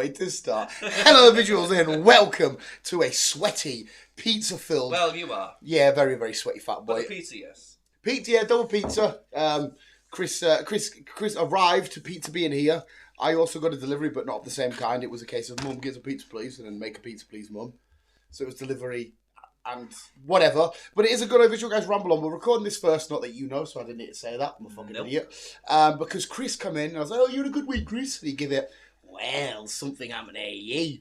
way to start. Hello, visuals, and welcome to a sweaty, pizza-filled... Well, you are. Yeah, very, very sweaty fat boy. But the pizza, yes. Pizza, yeah, double pizza. Chris arrived to pizza being here. I also got a delivery, but not of the same kind. It was a case of, Mum, get a pizza, please, and then make a pizza, please, Mum. So it was delivery and whatever. But it is a good visual guys ramble on. We're recording this first, not that you know, so I didn't need to say that. I'm a fucking idiot. Because Chris come in and I was like, oh, you had a good week, Chris. And he give it, well, something happened to you.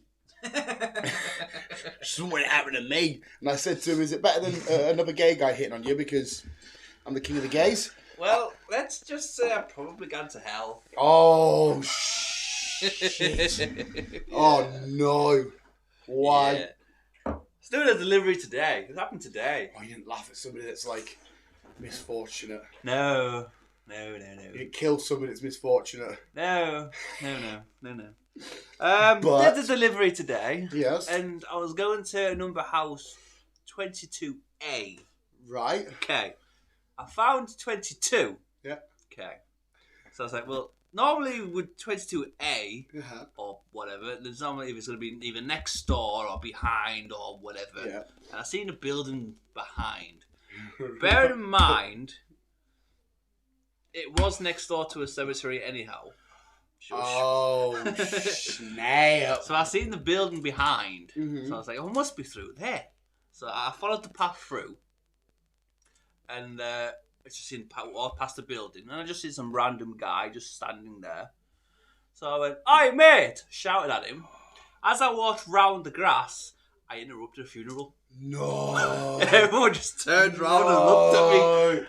Something happened to me. And I said to him, is it better than another gay guy hitting on you because I'm the king of the gays? Well, let's just say I've probably gone to hell. Oh, shit. Oh, no. Why? Yeah. It's doing a delivery today. It happened today. Oh, you didn't laugh at somebody that's like misfortunate. No. You didn't kill somebody that's misfortunate. No. Did the delivery today. Yes. And I was going to number house 22A. Right. Okay. I found 22. Yeah. Okay. So I was like, well, normally with 22A Uh-huh. or whatever, there's normally if it's going to be either next door or behind or whatever. Yeah. And I seen a building behind. Bear in mind, it was next door to a cemetery anyhow. Shush. Oh, snap. So I seen the building behind. Mm-hmm. So I was like, oh, it must be through there. So I followed the path through. And I just walked past the building. And I just see some random guy just standing there. So I went, "Oi, mate!" Shouted at him. As I walked round the grass, I interrupted a funeral. No. Everyone just turned around and looked at me.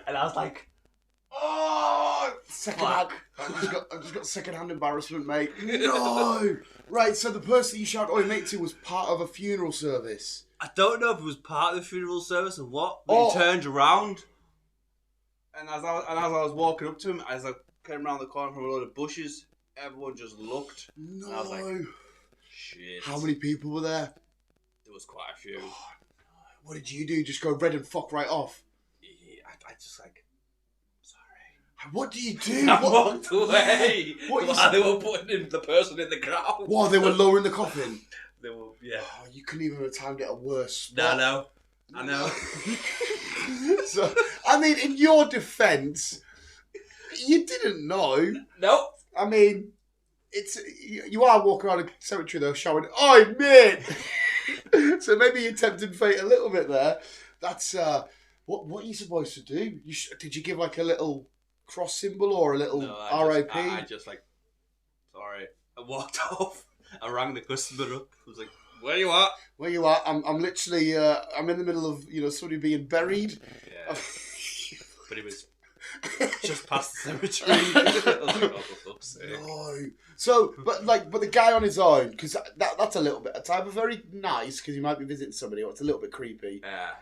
And I was like, oh, second-hand. I've just got second-hand embarrassment, mate. No. Right, so the person you shouted, "Oi, mate," to was part of a funeral service. I don't know if it was part of the funeral service or what, but he turned around. And as I was walking up to him, as I came around the corner from a load of bushes, everyone just looked. No. And I was like, shit. How many people were there? There was quite a few. Oh, no. What did you do? Just go red and fuck right off? Yeah, I just like, sorry. What do you do? I walked away What while they were putting the person in the ground. What, they were lowering the coffin? They were, yeah. Oh, you couldn't even have timed it a worse I spot. know. So, I mean, in your defence, you didn't know. Nope. I mean, you are walking around a cemetery though, shouting, "Oi, mate!" So maybe you tempted fate a little bit there. That's what are you supposed to do? Did you give like a little cross symbol or a little RIP? I just like, sorry. I walked off. I rang the customer up. I was like, "Where you at?" Where you are? I'm literally I'm in the middle of somebody being buried. Yeah. But it was just past the cemetery. I was like, oh, for fuck's sake. No. So, but the guy on his own, because that's a little bit a type of very nice, because he might be visiting somebody, or it's a little bit creepy. Yeah.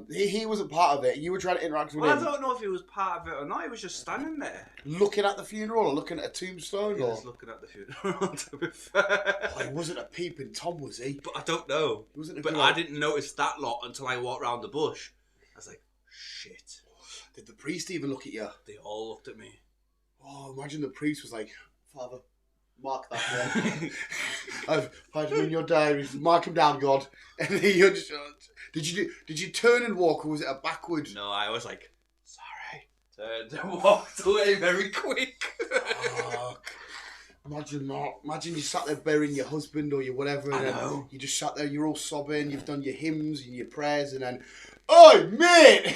He wasn't part of it. You were trying to interact with him. I don't know if he was part of it or not. He was just standing there. Looking at the funeral or looking at a tombstone? He was looking at the funeral, to be fair. Oh, he wasn't a peeping Tom, was he? But I don't know. He wasn't but I didn't notice that lot until I walked round the bush. I was like, shit. Did the priest even look at you? They all looked at me. Oh, imagine the priest was like, "Father, mark that one. I've had him in your diaries. Mark him down, God." And you're just... Did you turn and walk, or was it a backward? No, I was like, sorry. Turned and walked away very quick. Fuck. Imagine that. Imagine you sat there burying your husband or your whatever, and then you just sat there, you're all sobbing, you've done your hymns and your prayers, and then, "Oi, mate!"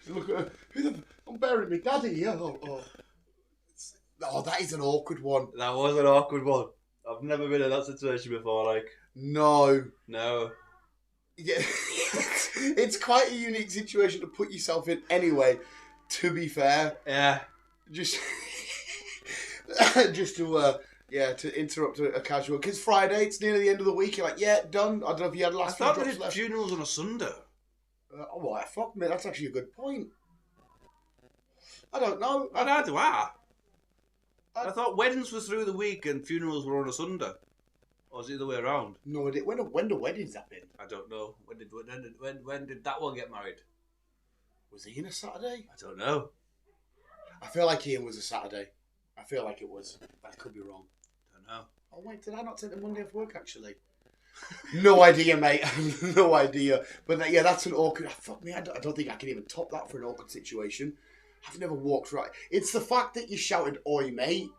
Look at I'm burying my daddy here. Oh, that is an awkward one. That was an awkward one. I've never been in that situation before, like. No. Yeah. It's quite a unique situation to put yourself in anyway, to be fair. Yeah. Just to interrupt a casual, because Friday, it's nearly the end of the week, you're like, yeah, done. I don't know if you had last few drops left. I thought they did funerals on a Sunday. Fuck me, that's actually a good point. I don't know. I do. I thought weddings were through the week and funerals were on a Sunday. Or was it the other way around? No, when do weddings happen? I don't know. When did that one get married? Was Ian a Saturday? I don't know. I feel like Ian was a Saturday. I feel like it was. I could be wrong. Don't know. Oh wait, did I not take the Monday off work actually? No idea, mate. No idea. But that's an awkward. Fuck me. I don't think I can even top that for an awkward situation. I've never walked right. It's the fact that you shouted "Oi, mate."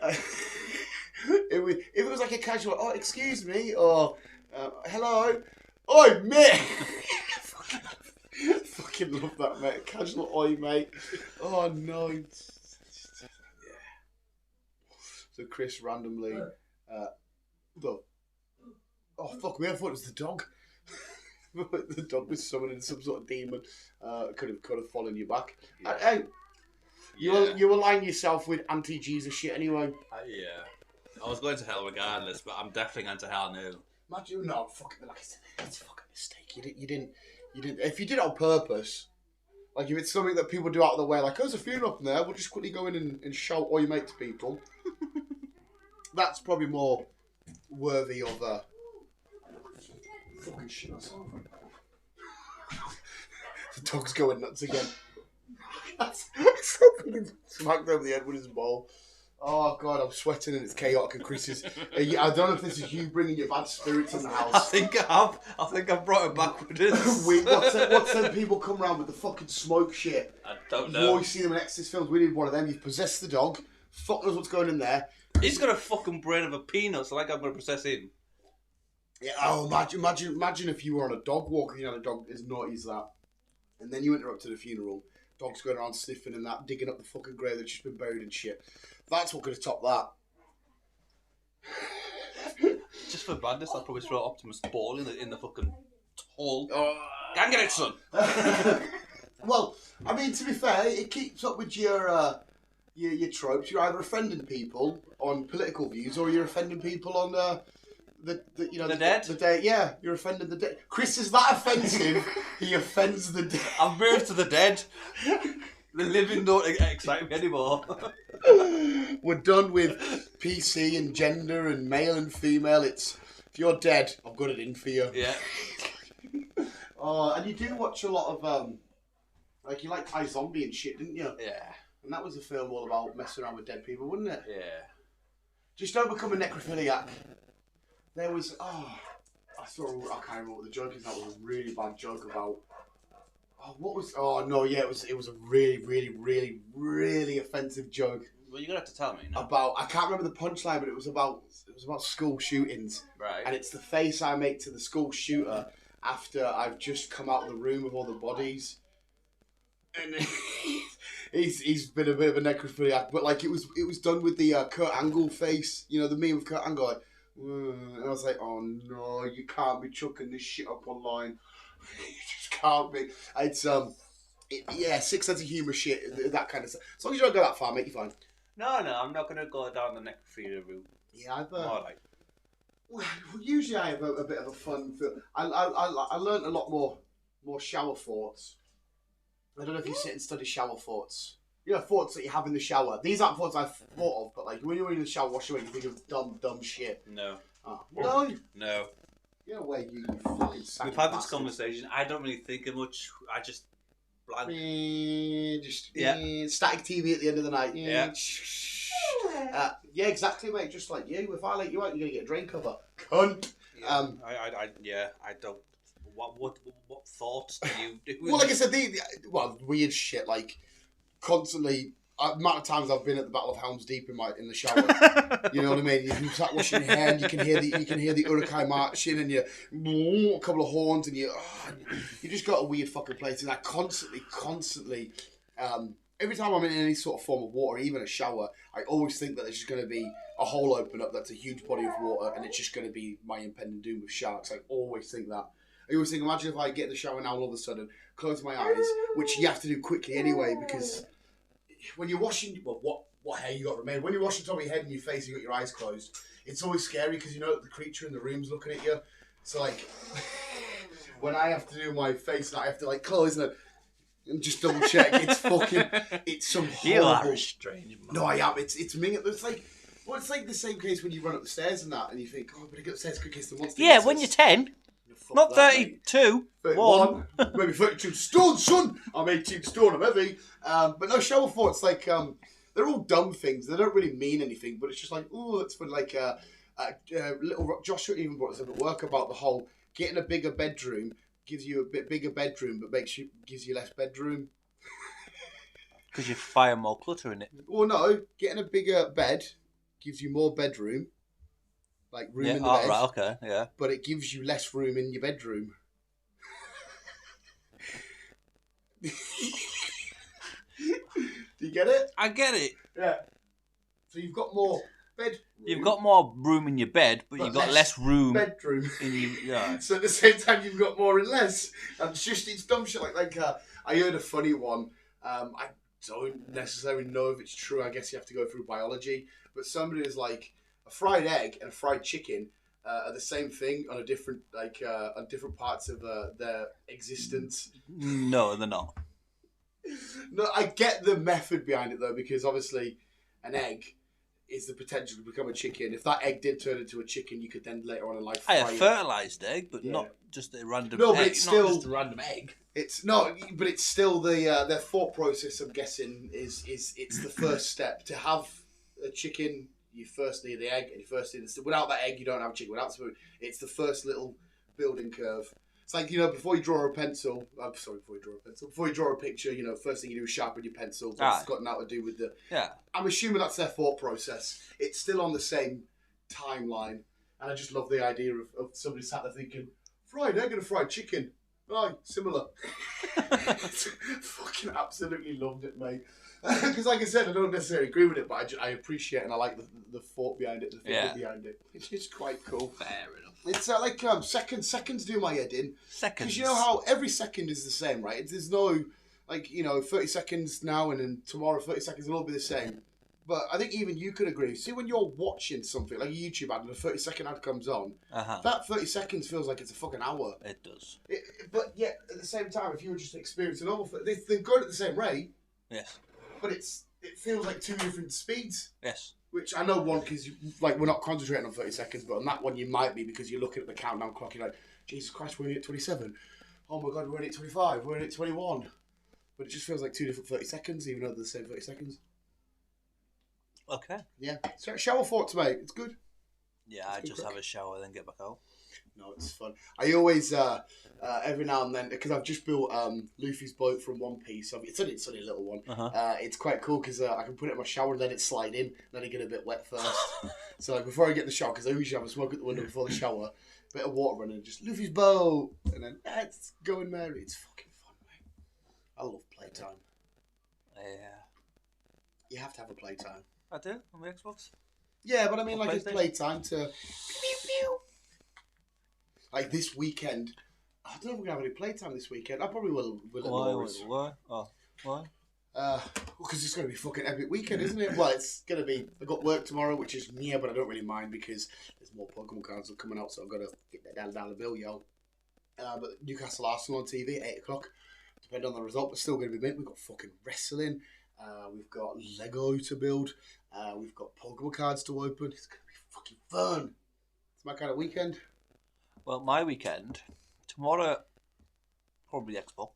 If it was like a casual, "Oh, excuse me," or "Hello, oi, mate." Fucking love that, mate. Casual "Oi, mate." Oh no. Yeah. So Chris randomly, oh fuck me! I thought it was the dog. The dog was summoning some sort of demon. Could have fallen you back. Yeah. Hey, you align yourself with anti-Jesus shit anyway. Yeah. I was going to hell regardless, but I'm definitely going to hell now. Imagine, no, fucking, like I said, it's a fucking mistake. You didn't. If you did it on purpose, like if it's something that people do out of the way, like, oh, there's a funeral up in there, we'll just quickly go in and shout "Oi, mate" to people. That's probably more worthy of fucking shit. The dog's going nuts again. Smacked over the head with his ball. Oh god, I'm sweating and it's chaotic. And Chris is. I don't know if this is you bringing your bad spirits in the house. I think I have. I think I've brought it back with us. What's them people come around with the fucking smoke shit? I don't You know. always see them in Exorcist films. We need one of them. You've possessed the dog. Fuck knows what's going in there. He's got a fucking brain of a peanut, so like I'm going to possess him. Yeah. Oh, imagine if you were on a dog walk and you had a dog as naughty as that, and then you interrupted a funeral. Dog's going around sniffing and that, digging up the fucking grave that's just been buried and shit. That's what could have topped that. Just for badness, I'll probably throw Optimus Ball in the fucking hole. Oh. Go and get it, son. Well, I mean, to be fair, it keeps up with your tropes. You're either offending people on political views or you're offending people on the dead. The dead. Yeah, you're offending the dead. Chris is that offensive. He offends the dead. I've moved to the dead. The living don't excite me anymore. We're done with PC and gender and male and female. It's if you're dead, I've got it in for you. Yeah. And you do watch a lot of like you liked iZombie and shit, didn't you? Yeah. And that was a film all about messing around with dead people, wasn't it? Yeah. Just don't become a necrophiliac. There was I can't remember what the joke is. That was a really bad joke about. It was a really, really, really, really offensive joke. Well, you're gonna have to tell me. No? About I can't remember the punchline, but it was about school shootings. Right. And it's the face I make to the school shooter after I've just come out of the room with all the bodies. And he's been a bit of a necrophiliac, but like it was done with the Kurt Angle face, you know, the meme of Kurt Angle, like, and I was like, oh no, you can't be chucking this shit up online. You just can't be. It's sick sense of humour shit, that kind of stuff. As long as you don't go that far, mate, you're fine. No, I'm not gonna go down the necrophilia route. Yeah, I've More like. Well, usually I have a bit of a fun film. I learned a lot more shower thoughts. I don't know if you sit and study shower thoughts. You know, thoughts that you have in the shower. These aren't thoughts I've thought of, but like when you're in the shower, wash away, you think of dumb shit. No. Oh. No. No. You know where you fucking sack. We've had this conversation. I don't really think of much. I just blank. Static TV at the end of the night. Yeah. Yeah, exactly, mate. Just like you. If I let you out, you're gonna get a drain cover. Cunt. Yeah. I don't. What thoughts do you do? Well, like I said, weird shit. Like constantly, amount of times I've been at the Battle of Helm's Deep in the shower. You know what I mean? You start washing your hair, and you can hear the Urukai marching, and a couple of horns, and you just got a weird fucking place. And I constantly. Every time I'm in any sort of form of water, even a shower, I always think that there's just going to be a hole open up that's a huge body of water, and it's just going to be my impending doom with sharks. I always think that. I always think, imagine if I get in the shower now all of a sudden, close my eyes, which you have to do quickly anyway, because when you're washing, what hair you got remain? When you're washing top of your head and your face, you got your eyes closed. It's always scary because you know that the creature in the room's looking at you. So like, when I have to do my face, I have to like close and just double check. It's some horrible. You are a strange man. No, I am. It's me. It's like the same case when you run up the stairs and that, and you think, oh, but I get upstairs quick case the monster. Yeah, when you're 10. Not that, 32. 1. Maybe 32 stone, son. I'm 18 stone. I'm heavy. But no, shower thoughts like they're all dumb things. They don't really mean anything, but it's just like, oh, that's for like little. Joshua even brought this up at work about the whole getting a bigger bedroom gives you a bit bigger bedroom, but gives you less bedroom. Because you fire more clutter in it. Well, no, getting a bigger bed gives you more bedroom, like room in the bed. Right, okay, yeah. But it gives you less room in your bedroom. Do you get it? I get it. Yeah. So you've got more bedroom. You've got more room in your bed, but you've got less room bedroom in your... Yeah. So at the same time, you've got more and less. And it's dumb shit like I heard a funny one. I don't necessarily know if it's true. I guess you have to go through biology. But somebody is like, a fried egg and a fried chicken are the same thing on a different on different parts of their existence. No, they're not. No, I get the method behind it though, because obviously an egg is the potential to become a chicken. If that egg did turn into a chicken, you could then later on in life fry A fertilised egg, but not just a random egg. No, but it's still not just a random egg. It's not, but it's still the their thought process. I'm guessing is it's the first step to have a chicken. You first need the egg, and you first need without that egg, you don't have a chicken. Without the spoon, it's the first little building curve. It's like, before you draw a pencil. I'm sorry, before you draw a pencil. Before you draw a picture, first thing you do is sharpen your pencil. It's got nothing to do with the. Yeah. I'm assuming that's their thought process. It's still on the same timeline, and I just love the idea of somebody sat there thinking, fried egg and a fried chicken. Right, similar. Fucking absolutely loved it, mate. Because, like I said, I don't necessarily agree with it, but I appreciate and I like the thought behind it, the thinking behind it. It's just quite cool. Fair enough. It's like seconds do my head in. Seconds. Because you know how every second is the same, right? There's no, 30 seconds now and then tomorrow 30 seconds will all be the same. But I think even you could agree. See, when you're watching something, like a YouTube ad and a 30-second ad comes on, that 30 seconds feels like it's a fucking hour. It does. But yet, at the same time, if you were just experiencing normal, they're going at the same rate. Yes. But it feels like two different speeds. Yes. Which I know one, because we're not concentrating on 30 seconds, but on that one you might be, because you're looking at the countdown clock, you're like, Jesus Christ, we're only at 27. Oh my God, we're only at 25. We're only at 21. But it just feels like two different 30 seconds, even though they're the same 30 seconds. Okay. Yeah. So shower thoughts, mate. It's good. Yeah, I just have a shower, then get back out. No, it's fun. I always, every now and then, because I've just built Luffy's boat from One Piece. It's only a little one. It's quite cool because I can put it in my shower and let it slide in, let it get a bit wet first. So before I get in the shower, because I usually have a smoke at the window before the shower, a bit of water running, just Luffy's boat, and then it's going merry. It's fucking fun, mate. I love playtime. Yeah. You have to have a playtime. I do, on the Xbox. Yeah, but I mean, like, it's playtime to... Pew, pew. Like, this weekend... I don't know if we're going to have any playtime this weekend. I probably will at Laura's. Why? Oh, why? Because it's going to be a fucking epic weekend, isn't it? Well, it's going to be... I've got work tomorrow, which is near, but I don't really mind because there's more Pokemon cards that are coming out, so I've got to get that dollar bill, yo. But Newcastle Arsenal on TV at 8 o'clock. Depending on the result, but still going to be mint. We've got fucking wrestling. We've got Lego to build. We've got Pokemon cards to open. It's going to be fucking fun. It's my kind of weekend. Well, my weekend, tomorrow, probably Xbox.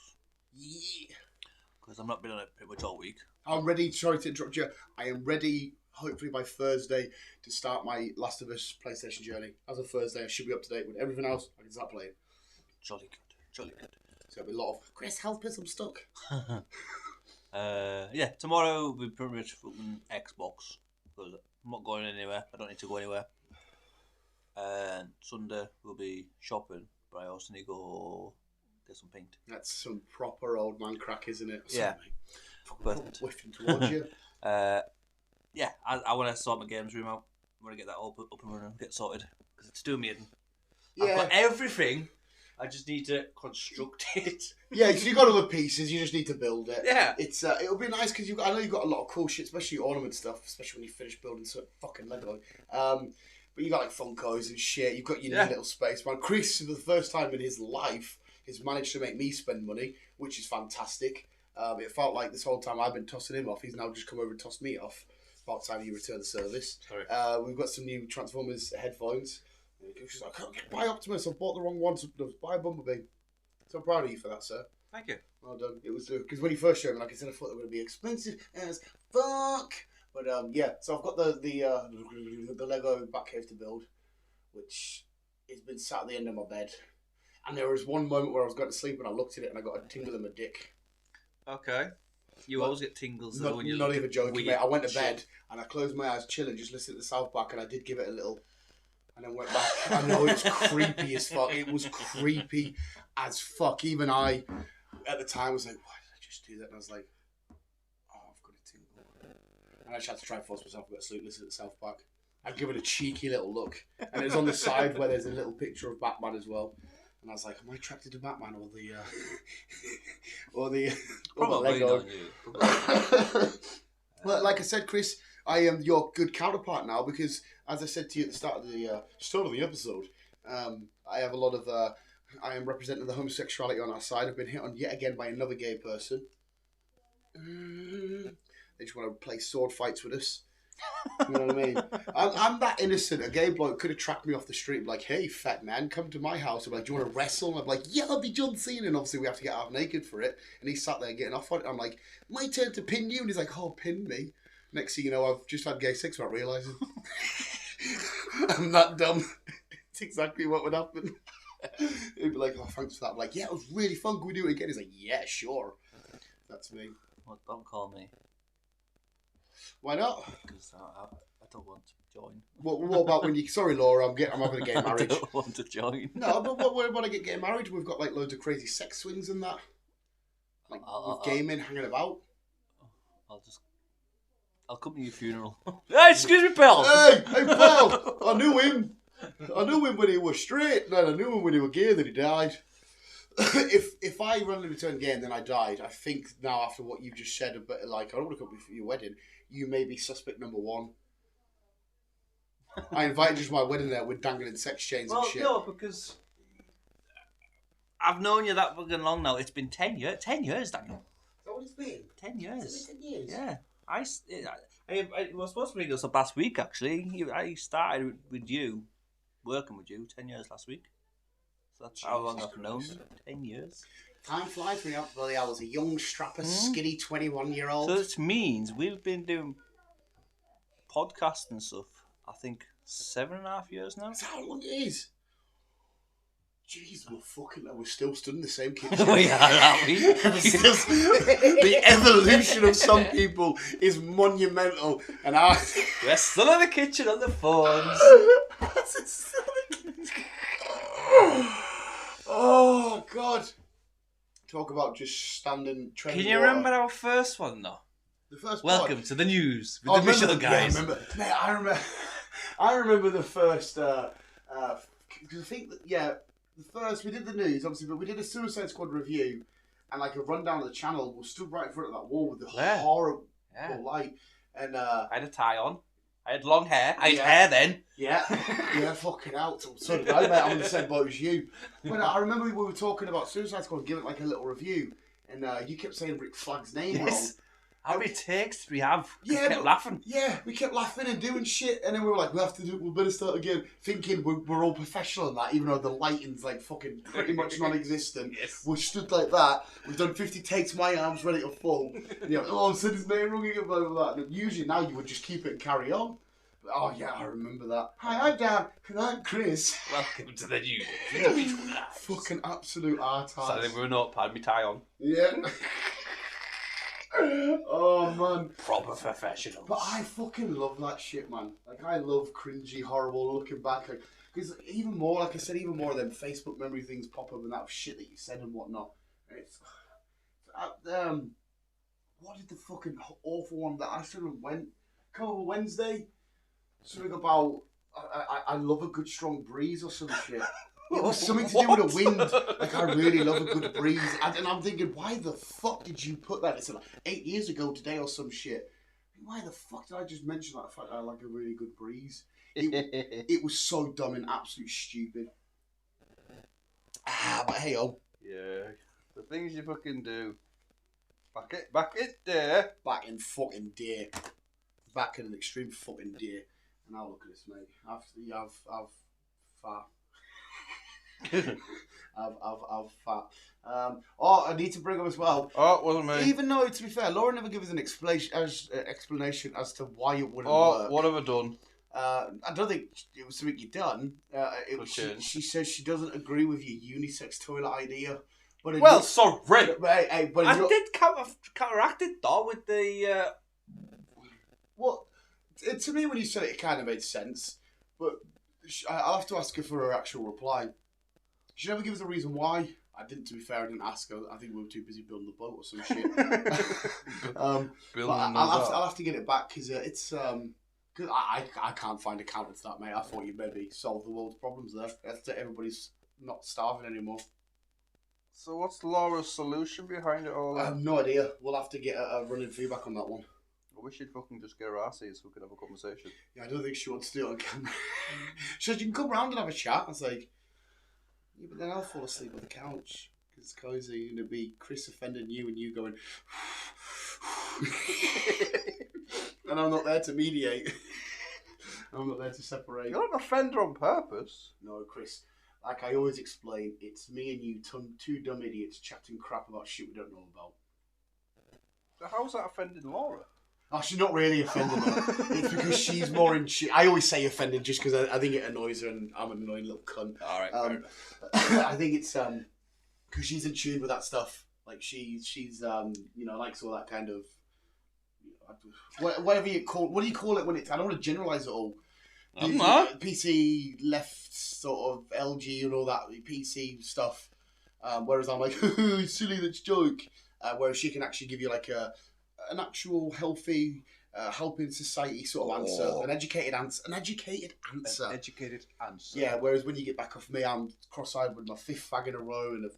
Yeah. Because I've not been on it pretty much all week. I'm ready, sorry to interrupt you. I am ready, hopefully by Thursday, to start my Last of Us PlayStation journey. As of Thursday, I should be up to date with everything else. I can start playing. Jolly good, jolly good. So it'll be a lot of, Chris, help us, I'm stuck. Yeah, tomorrow will be pretty much fucking Xbox. Because I'm not going anywhere. I don't need to go anywhere. And Sunday will be shopping, but I also need to go get some paint. That's some proper old man crack, isn't it? Yeah. But whiffing towards you. Yeah, I want to sort my games room out. I want to get that all up and running, get sorted. Because it's doing me in. Yeah. I've got everything. I just need to construct it. Yeah, because you've got other pieces, you just need to build it. Yeah. It's it'll be nice because I know you've got a lot of cool shit, especially ornament stuff, especially when you finish building some fucking Lego. But you got like Funkos and shit. You've got your new little space, man. Chris, for the first time in his life, has managed to make me spend money, which is fantastic. It felt like this whole time I've been tossing him off. He's now just come over and tossed me off. About time you return the service. Sorry. We've got some new Transformers headphones. She's like, I can't buy Optimus. I bought the wrong one. So buy Bumblebee. So I'm proud of you for that, sir. Thank you. Well done. It was because when you first showed me, like I said, I thought they were going to be expensive as fuck. But yeah, so I've got the Lego Batcave to build, which has been sat at the end of my bed. And there was one moment where I was going to sleep and I looked at it and I got a tingle in my dick. Okay. You always get tingles Not, when you not look even joking, weird mate. I went to shit. bed and I closed my eyes, chilling, just listening to the South Park, and I did give it a little. And then went back. I know it's creepy as fuck. It was creepy as fuck. Even I, at the time, was like, "Why did I just do that?" And I was like, "Oh, I've got a tingle." And I just had to try and force myself to go to sleep, listen to the South Park. I'd give it a cheeky little look, and it was on the side where there's a little picture of Batman as well. And I was like, "Am I attracted to Batman or the Probably Lego?" not you. Well, like I said, Chris, I am your good counterpart now because, as I said to you at the start of the episode, I have a lot of. I am representing the homosexuality on our side. I've been hit on yet again by another gay person. They just want to play sword fights with us. You know what I mean? I'm that innocent. A gay bloke could have tracked me off the street and be like, "Hey, fat man, come to my house." I'm like, "Do you want to wrestle?" And I'm like, "Yeah, I'll be John Cena." And obviously we have to get half naked for it. And he's sat there getting off on it. I'm like, "My turn to pin you." And he's like, "Oh, pin me." Next thing you know, I've just had gay sex without realising. I'm that dumb. It's exactly what would happen. He'd be like, "Oh, thanks for that." I'm like, "Yeah, it was really fun. Can we do it again?" He's like, "Yeah, sure." That's me. Well, don't call me. Why not? Because I don't want to join. What about when you... Sorry, Laura, I'm having a gay marriage. I don't want to join. No, but what when I get married? We've got like loads of crazy sex swings and that. Like with gaming, hanging about. I'll come to your funeral. Hey, excuse me, pal. Hey, pal! I knew him. I knew him when he was straight. Then I knew him when he was gay. Then he died. if I randomly turned gay and then I died, I think now after what you've just said, about like I don't want to come to your wedding. You may be suspect number one. I invited you to my wedding there with dangling sex chains and shit. No, because I've known you that fucking long now. It's been 10 years. 10 years, Daniel. Is that what it's been? 10 years. It's been 10 years? Yeah. I was supposed to bring this up last week, actually. I started with you, working with you, 10 years last week. So that's how long I've known you. 10 years. Time flies when you're up. Bloody, I was a young, strapper, skinny 21-year-old. So this means we've been doing podcasts and stuff, I think, 7.5 years now. That's how long it is. Jeez, we're still stood in the same kitchen. We are, aren't we? The evolution of some people is monumental, and we're still in the kitchen on the phones. Oh God! Talk about just standing. Can you remember our first one though? The first. Welcome to the news with the Michelle guys. Yeah, I remember. I remember the first. Because I think that the first we did the news obviously, but we did a Suicide Squad review and like a rundown of the channel. We stood right in front of that wall with the horrible light, and I had a tie on. I had long hair. I had hair then. Yeah, fucking out. So did I, mate. I'm in the same boat as you. But I remember we were talking about Suicide Squad, giving like a little review, and you kept saying Rick Flag's name wrong. How many takes we have? Yeah, we kept laughing. Yeah, we kept laughing and doing shit, and then we were like, we better start again. Thinking we're all professional in that, even though the lighting's like fucking pretty much non-existent. Yes. We're stood like that. We've done 50 takes, my arms ready to fall. And you're like, I said his name wrong again, blah, blah, blah. And usually now you would just keep it and carry on. But, oh yeah, I remember that. Hi, I'm Dan, and I'm Chris. Welcome to the news. Fucking absolute artist. So we were notepad, me tie on. Yeah. Oh man, proper professionals. But I fucking love that shit, man. Like I love cringy, horrible looking back. Like, because even more, like I said, even more of them Facebook memory things pop up and that shit that you said and whatnot. It's what did the fucking awful one that I sort of come over Wednesday? Something about I love a good strong breeze or some shit. It was something to do with the wind. Like, I really love a good breeze. And I'm thinking, why the fuck did you put that? It's like 8 years ago today or some shit. Why the fuck did I just mention that? The fact that I like a really good breeze. It was so dumb and absolutely stupid. But hey-oh. Yeah. The things you fucking do. Back it there. Back in fucking deer. Back in an extreme fucking deer. And now look at this, mate. I've far. I've fat. I need to bring up as well. Oh, it wasn't me. Even though, to be fair, Laura never gave us an explanation as to why it wouldn't Oh, work. what have I done? I don't think it was something you'd done. She says she doesn't agree with your unisex toilet idea. But Well, sorry. but I did counteract it though with the. Well, to me, when you said it, it kind of made sense. But I'll have to ask her for her actual reply. She never gives a reason why. I didn't, to be fair, I didn't ask her. I think we were too busy building the boat or some shit. I'll have to get it back because it's cause I can't find a counter to that, mate. I thought you'd maybe solve the world's problems there. Everybody's not starving anymore. So what's Laura's solution behind it all? I have no idea. We'll have to get a running feedback on that one. I wish you'd fucking just get her asses so we could have a conversation. Yeah, I don't think she wants to do it on camera. She says you can come round and have a chat. I was like, yeah, but then I'll fall asleep on the couch because it's cozy and it'll be Chris offending you and you going, and I'm not there to mediate. I'm not there to separate. You're not an offender on purpose. No, Chris. Like I always explain, it's me and you, two dumb idiots chatting crap about shit we don't know about. So how's that offending Laura? Oh, she's not really offended her. It's because she's more in shit. I always say offended just because I think it annoys her and I'm an annoying little cunt. All right. I think it's because she's in tune with that stuff. Like she's likes all that kind of whatever you call. What do you call it when it's? I don't want to generalize it all. PC left sort of LG and all that PC stuff. Whereas I'm like, silly, that's joke. Whereas she can actually give you like an actual healthy, helping society sort of answer, an educated answer. An educated answer. Yeah. Whereas when you get back off me, I'm cross-eyed with my fifth fag in a row and a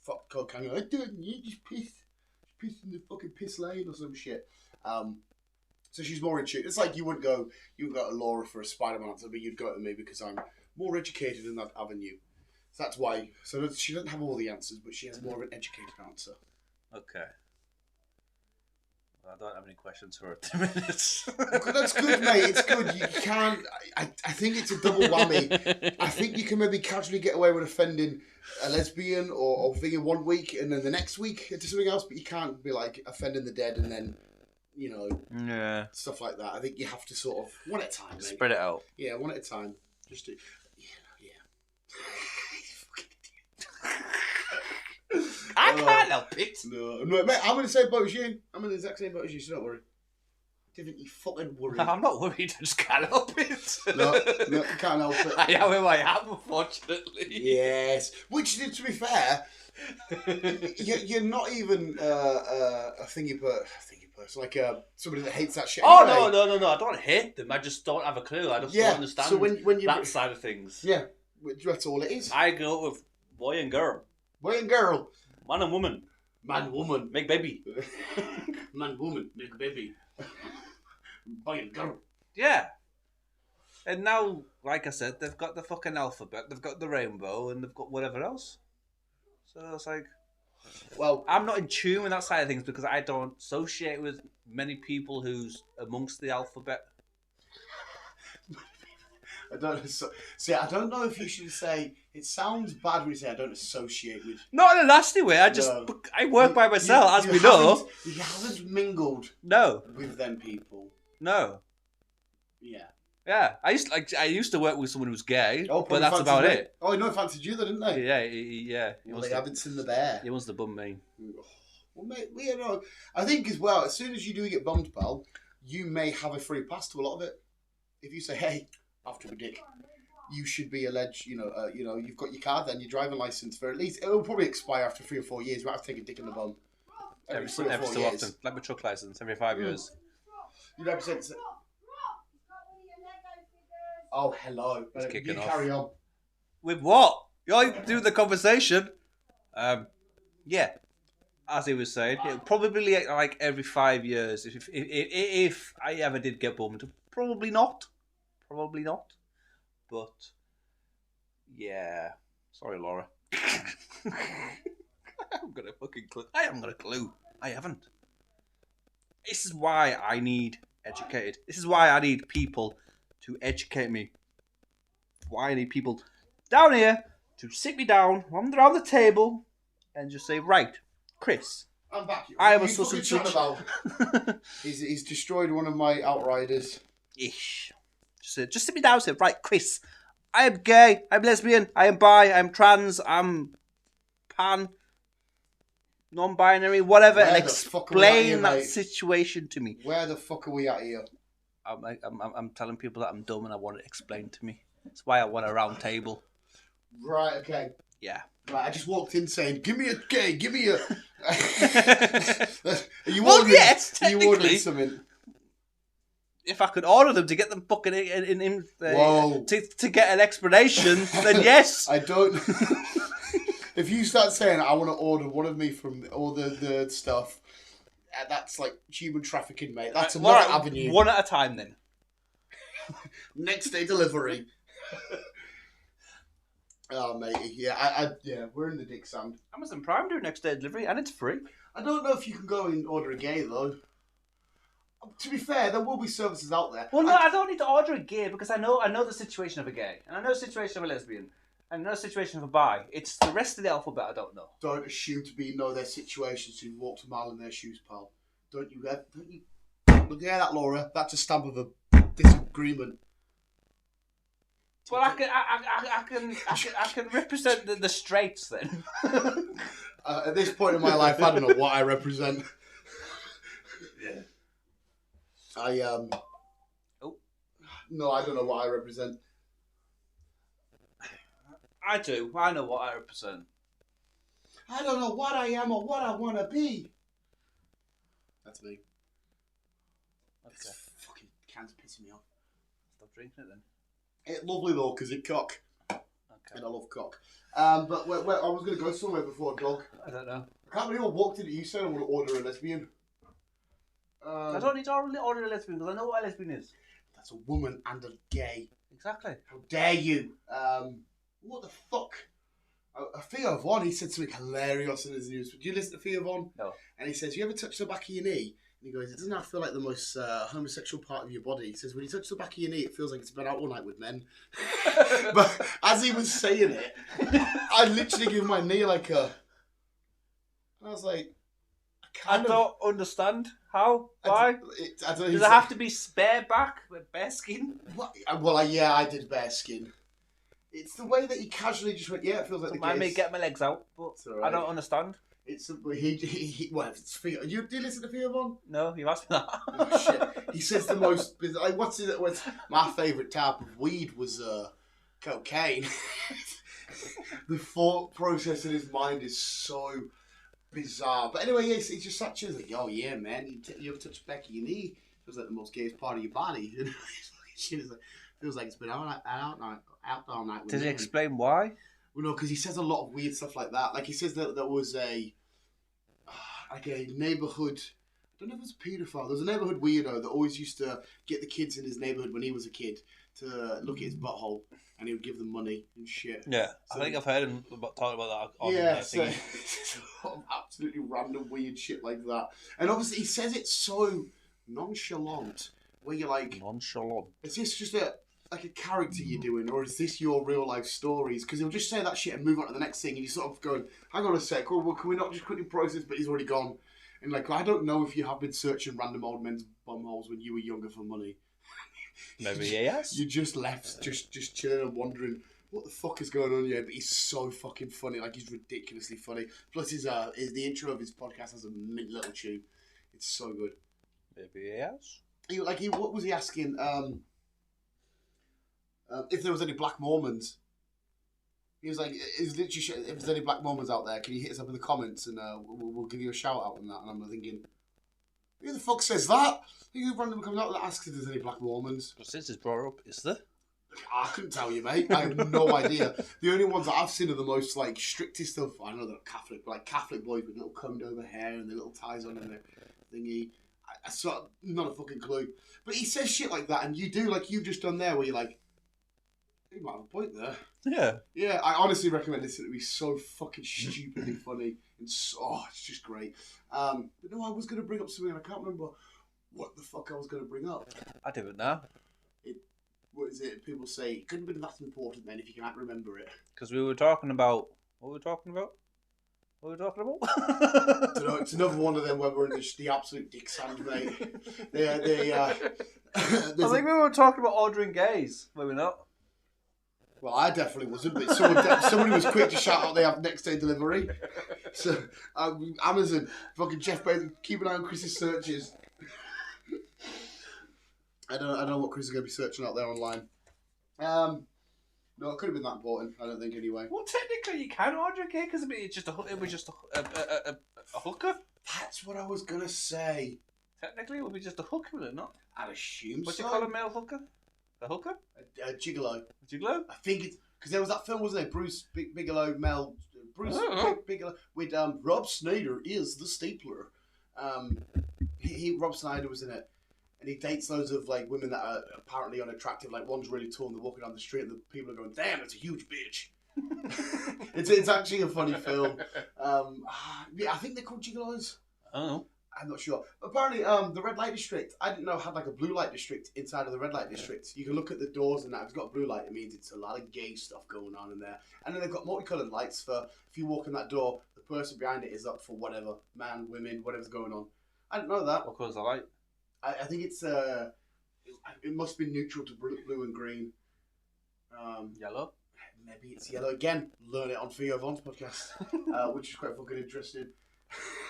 fuck coke hanging. I didn't. You just pissed in the fucking piss lane or some shit. So she's more in tune. It's like you wouldn't go to Laura for a Spider-Man answer, but you'd go to me because I'm more educated in that avenue. So that's why. So she doesn't have all the answers, but she has more of an educated answer. Okay. Well, I don't have any questions for her. 2 minutes. That's good, mate. It's good. You can't. I think it's a double whammy. I think you can maybe casually get away with offending a lesbian or vegan 1 week, and then the next week into something else. But you can't be like offending the dead and then. Stuff like that. I think you have to sort of one at a time. Spread it out. Yeah, one at a time. Just do. Yeah. I can't help it. No, mate. I'm in the same boat as you. I'm in the exact same boat as you. So don't worry. Didn't you fucking worry? I'm not worried. I just can't help it. No, you can't help it. I am who I am, unfortunately. Yes. Which, to be fair, you're not even a thingy person. Like somebody that hates that shit. Oh, anyway. No. I don't hate them. I just don't have a clue. I just don't understand so when you that side of things. Yeah, that's all it is. I grew up with boy and girl. Boy and girl. Man and woman. Man, woman. Make baby. Man, woman. Make baby. Boy and girl. Yeah. And now, like I said, they've got the fucking alphabet, they've got the rainbow, and they've got whatever else. So it's like... Well, I'm not in tune with that side of things because I don't associate with many people who's amongst the alphabet. I don't know if you should say it sounds bad when you say I don't associate with. Not in a nasty way. I work by myself, as we know. You haven't mingled. No. With them people. No. Yeah. Yeah, I used to work with someone who was gay, but that's about it. Oh, no, fancied you, though, didn't they? Yeah. Well, they haven't seen the bear. He wants to bum me. Well, mate, I think as well, as soon as you do get bummed, pal, you may have a free pass to a lot of it. If you say, hey, after a dick, you should be alleged, you've got your card then, your driving license for at least, it will probably expire after 3 or 4 years. You might have to take a dick in the bum. Every so often, like my truck license, every 5 years. You represent. Oh, hello. You carry on. With what? You do the conversation. Yeah. As he was saying, it'll probably be like every 5 years. If I ever did get bummed, probably not. But yeah. Sorry, Laura. I haven't got a fucking clue. I haven't got a clue. I haven't. This is why I need educated. This is why I need people to educate me. Why I need people down here to sit me down around the table and just say, right, Chris, I'm back. I am a You such fucking and chatting such. about? He's destroyed one of my outriders. Ish. Just sit me down and say, right, Chris, I am gay, I'm lesbian, I am bi, I'm trans, I'm pan, non-binary, whatever, Where and the fuck are we at here, explain that mate? situation to me. Where the fuck are we at here? I'm telling people that I'm dumb and I want it explained to me. That's why I want a round table. Right, okay. Yeah. Right, I just walked in saying, give me a gay, give me a... Are you Well, ordering, yes, are you ordering technically. something? If I could order them to get them fucking in Whoa. to get an explanation, then yes. I don't... If you start saying, I want to order one of me from all the stuff, that's like human trafficking, mate. That's another avenue. One at a time, then. Next day delivery. Oh, mate, yeah, yeah, we're in the dick sand. Amazon Prime do next day delivery, and it's free. I don't know if you can go and order a gay, though. To be fair, there will be services out there. Well, no, I don't need to order a gay because I know the situation of a gay, and I know the situation of a lesbian, and I know the situation of a bi. It's the rest of the alphabet I don't know. Don't assume to know their situations who walked a mile in their shoes, pal. Don't you? Look at that, Laura. That's a stamp of a disagreement. Well, I can represent the straights then. At this point in my life, I don't know what I represent. Yeah. Oh. No, I don't know what I represent. I do. I know what I represent. I don't know what I am or what I want to be. That's me. Okay. This fucking can's pissing me off. Stop drinking it then. It's lovely though, because it's cock. Okay. And I love cock. But where I was going to go somewhere before, dog. I don't know. I can't believe I walked into you said I want to order a lesbian. I don't need to order a lesbian because I know what a lesbian is. That's a woman and a gay. Exactly. How dare you? What the fuck? Theo Von, he said something hilarious in his news. Do you listen to Theo Von? No. And he says, you ever touch the back of your knee? And he goes, it doesn't have to feel like the most homosexual part of your body. He says, when you touch the back of your knee, it feels like it's been out all night with men. But as he was saying it, I literally gave my knee like a... I was like... I don't understand. How? Why? Does it have to be bare back with bare skin? What? Well, yeah, I did bare skin. It's the way that he casually just went, yeah, it feels like Don't the mind case. me get my legs out, but Right. I don't understand. It's well, it's Theo. Do you listen to Theo Von? No, you asked me that. Oh, shit. He says the most bizarre, like, what's my favourite type of weed was cocaine. The thought process in his mind is so bizarre. But anyway, yes, he just sat here like, oh yeah, man, you ever touch the back of your knee? Feels like the most gayest part of your body. Shit is like, feels like it's been out all night. With Did he men. explain why? Well, no, because he says a lot of weird stuff like that. Like he says that there was a neighborhood. I don't know if it was a paedophile. There was a neighborhood weirdo that always used to get the kids in his neighborhood when he was a kid to look at his butthole, and he would give them money and shit. Yeah, So- I think I've heard him talk about that. On Yeah, the so thingy. absolutely random weird shit like that. And obviously he says it so nonchalant, where you're like, Nonchalant. is this just a character you're doing, or is this your real life stories? Because he'll just say that shit and move on to the next thing, and you're sort of going, hang on a sec, well, can we not just quickly process? But he's already gone. And like, I don't know if you have been searching random old men's bumholes when you were younger for money. Maybe yes. You just left, just chilling and wondering what the fuck is going on here. But he's so fucking funny, like he's ridiculously funny. Plus, his the intro of his podcast has a mint little tune. It's so good. Maybe yes. What was he asking? If there was any black Mormons. He was like, if there's any black Mormons out there, can you hit us up in the comments and we'll give you a shout out on that. And I'm thinking, who the fuck says that? Who randomly comes out and asks if there's any black Mormons? But since it's brought up, is there? I couldn't tell you, mate. I have no idea. The only ones that I've seen are the most like strictest of, I know they're Catholic, but like Catholic boys with little combed over hair and their little ties on and their thingy. I sort of, not a fucking clue. But he says shit like that, and you do like you've just done there, where you're like, he might have a point there. Yeah. Yeah, I honestly recommend this. It'd be so fucking stupidly funny and so, it's just great. But no, I was going to bring up something and I can't remember what the fuck I was going to bring up. I do it now. what is it? People say it couldn't have been that important then if you can't remember it. Because we were talking about... What were we talking about? It's another one of them where we're in the absolute dick sand, mate. I think we were talking about ordering Guyz, were we not? Well, I definitely wasn't, but somebody was quick to shout out they have next day delivery. So, Amazon, fucking Jeff Bezos, keep an eye on Chris's searches. I don't know what Chris is going to be searching out there online. No, it could have been that important. I don't think anyway. Well, technically, you can order a cake because it was just a hooker. That's what I was gonna say. Technically, it would be just a hooker, would it not? I'd assume What so. do you call a male hooker? A hooker? A gigolo. A gigolo? I think it's because there was that film, wasn't there? Bruce Bigelow, Bigelow with Rob Schneider is the stapler. Rob Schneider was in it. And he dates loads of like women that are apparently unattractive. Like one's really tall and they're walking down the street and the people are going, "Damn, it's a huge bitch." it's actually a funny film. Yeah, I think they're called gigolos. Oh, I'm not sure. Apparently, the red light district, I didn't know had like a blue light district inside of the red light district. You can look at the doors and that. If it's got a blue light, it means it's a lot of gay stuff going on in there. And then they've got multicolored lights for if you walk in that door, the person behind it is up for whatever, man, women, whatever's going on. I didn't know that. what colour's the light? I think it's it must be neutral to blue and green. Yellow? Maybe it's yellow again. Learn it on Theo Vaughn's podcast, which is quite fucking interesting.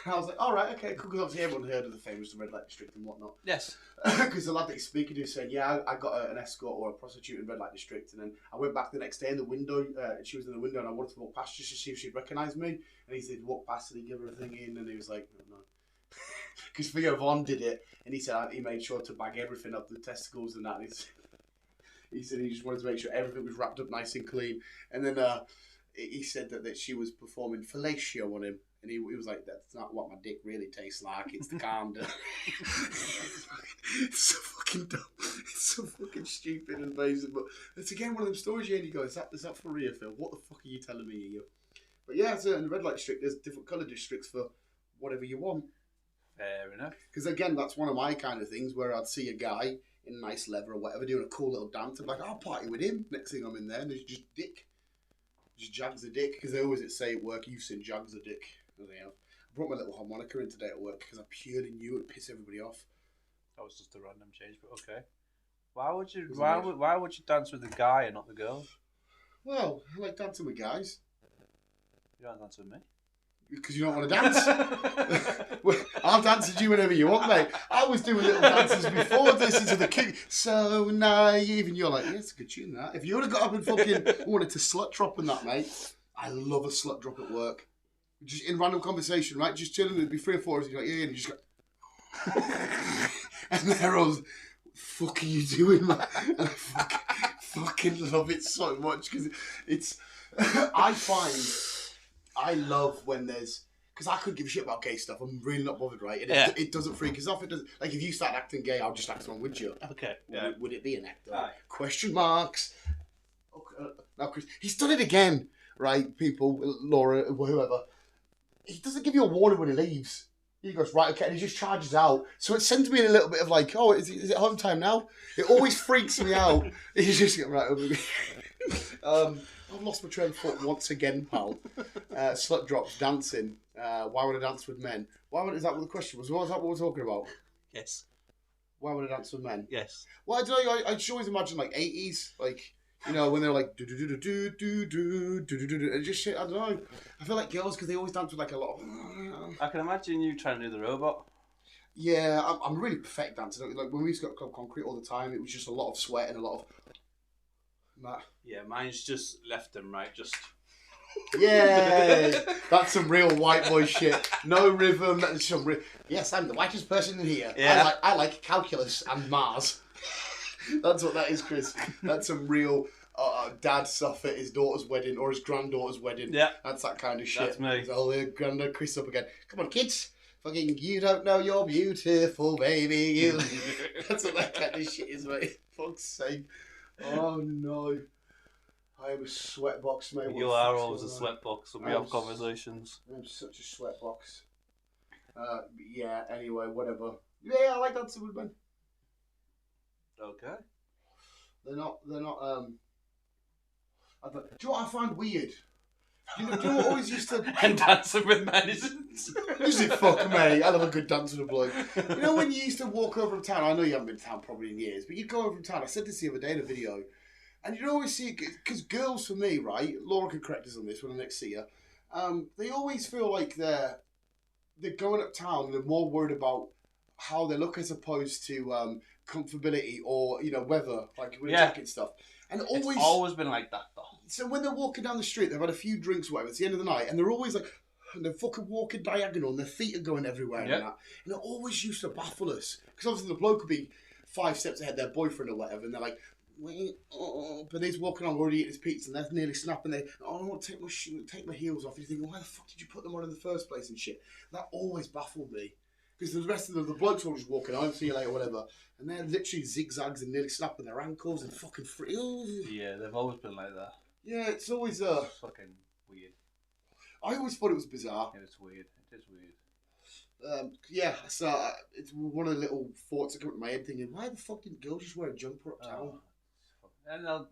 I was like, all right, okay, cool, because obviously everyone heard of the famous Red Light District and whatnot. Yes. Because the lad that he's speaking to said, yeah, I got an escort or a prostitute in Red Light District, and then I went back the next day in the window, she was in the window, and I wanted to walk past just to see if she'd recognise me, and he said, walk past and he'd give her a thing in, and he was like, no. Because Theo Vaughn did it, and he said he made sure to bag everything up, the testicles and that, and he said he just wanted to make sure everything was wrapped up nice and clean, and then he said that she was performing fellatio on him. And he was like, "That's not what my dick really tastes like. It's the condom." It's so fucking dumb. It's so fucking stupid and amazing. But it's again one of them stories. You go, "Is that for real, Phil? What the fuck are you telling me, you?" But yeah, so in the red light district, there's different colour districts for whatever you want. Fair enough. Because again, that's one of my kind of things where I'd see a guy in nice leather or whatever doing a cool little dance. I'm like, I'll party with him. Next thing I'm in there, and there's just dick. Just jags a dick. Because they always say at work, you've seen jags a dick. I brought my little harmonica in today at work because I purely knew it would piss everybody off. That was just a random change, but okay. Why would you dance with the guy and not the girl? Well, I like dancing with guys. You don't dance with me. Because you don't want to dance. Well, I'll dance with you whenever you want, mate. I was doing little dances before this into the king. So naive. And you're like, yeah, it's a good tune, that. If you would have got up and fucking wanted to slut drop in that, mate, I love a slut drop at work. Just in random conversation, right? Just chilling, there'd be 3 or 4 of us, and you're like, yeah, and you just go, and they're all, what the fuck are you doing, man? And I fucking love it so much, because it's, I love when there's, because I couldn't give a shit about gay stuff, I'm really not bothered, right? And it doesn't freak us off, it doesn't, like, if you start acting gay, I'll just act along with you. Okay. Yeah. Would it be an actor? Aye. Question marks. Okay, now, Chris, he's done it again, right, people, Laura, whoever. He doesn't give you a warning when he leaves. He goes, right, okay, and he just charges out. So it sends me in a little bit of like, oh, is it home time now? It always freaks me out. He's just getting right over me. I've lost my train of thought once again, pal. Slut drops, dancing. Why would I dance with men? Is that what the question was? Was that what we're talking about? Yes. Why would I dance with men? Yes. Well, I don't know. I just always imagine like 80s, like, you know, when they're like do do do do do do do do do, and just shit. I don't know. I feel like girls because they always dance with like a lot of. I can imagine you trying to do the robot. Yeah, I'm a really perfect dancer. Like when we used to go to Club Concrete all the time, it was just a lot of sweat and a lot of. That. Yeah, mine's just left and right, just. Yeah, that's some real white boy shit. No rhythm. That's some yes, I'm the whitest person in here. Yeah. I like calculus and Mars. That's what that is, Chris. That's some real dad stuff at his daughter's wedding or his granddaughter's wedding. Yeah. That's that kind of shit. That's me. Oh, granddad Chris up again. Come on, kids. Fucking, you don't know you're beautiful, baby. You. That's what that kind of shit is, mate. Fuck's sake. Oh, no. I am a sweatbox, mate. You are always a sweatbox when we have conversations. I'm such a sweatbox. Yeah, anyway, whatever. Yeah, I like dancing with men. Okay. They're not. Do you know what I find weird? Do you know what always used to... And dancing with medicines. Usually fuck me. I love a good dance with a bloke. You know when you used to walk over from town? I know you haven't been to town probably in years, but you'd go over from town. I said this the other day in a video, and you'd always see, because girls for me, right? Laura can correct us on this when I next see her. They always feel like they're going uptown and they're more worried about how they look as opposed to comfortability or weather, like with jacket stuff. And It's always been like that though. So when they're walking down the street, they've had a few drinks, whatever. It's the end of the night, and they're always like, and they're fucking walking diagonal, and their feet are going everywhere and that. And it always used to baffle us because obviously the bloke could be 5 steps ahead of their boyfriend or whatever, and they're like, wait, but he's walking on already eating his pizza, and they're nearly snapping. I want to take my heels off. And you think, why the fuck did you put them on in the first place and shit? That always baffled me. Because the rest of the blokes are just walking home, see you later, whatever. And they're literally zigzags and nearly snapping their ankles and fucking free. Yeah, they've always been like that. Yeah, it's always It's fucking weird. I always thought it was bizarre. Yeah, it's weird. It is weird. Yeah, so it's one of the little thoughts that come into my head thinking, why the fuck didn't girls just wear a jumper uptown? And I'm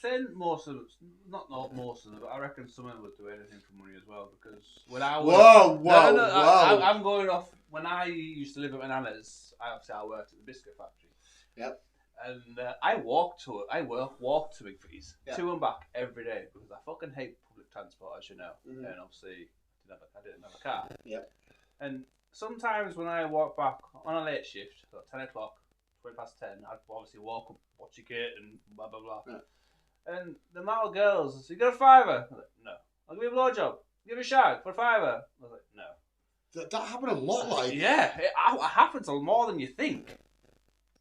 saying most of them, not most of them, but I reckon some of them would do anything for money as well. Because when I was... Whoa. I'm going off... When I used to live at my nana's, I worked at the biscuit factory. Yep. And I walked to it. I walked to Bigfees, yep. to and back every day because I fucking hate public transport, as you know. Mm-hmm. And obviously, I didn't have a car. Yep. And sometimes when I walk back on a late shift, so 10 o'clock, 20 past 10, I'd obviously walk up, watch your kid, and blah blah blah. Yeah. And the amount of girls, so you got a fiver? I'm like, no. I'll give you a blowjob. Give you a shag for a fiver. I was like, no. That happened a lot, like. Yeah, it happens a lot more than you think.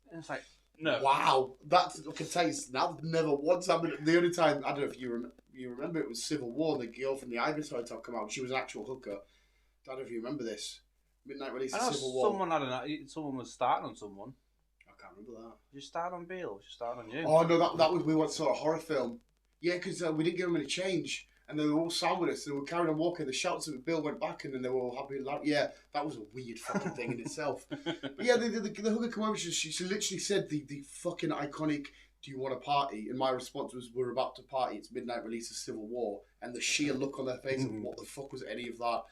And it's like, no. Wow, that's I can tell you now. Never once happened. The only time I don't know if you remember it was Civil War. The girl from the Ibis Hotel come out. She was an actual hooker. I don't know if you remember this. Midnight release of Civil War. Someone was starting on someone. I can't remember that. You start on Bill. You start on you. Oh no, that was we once saw a horror film. Yeah, because we didn't give them any change. And they were all sound with us. They were carrying on walking. The shouts of Bill went back, and then they were all happy. Yeah, that was a weird fucking thing in itself. But yeah, the hooker came over. She literally said the fucking iconic, "Do you want to party?" And my response was, "We're about to party. It's midnight release of Civil War." And the sheer look on their face of what the fuck was any of that.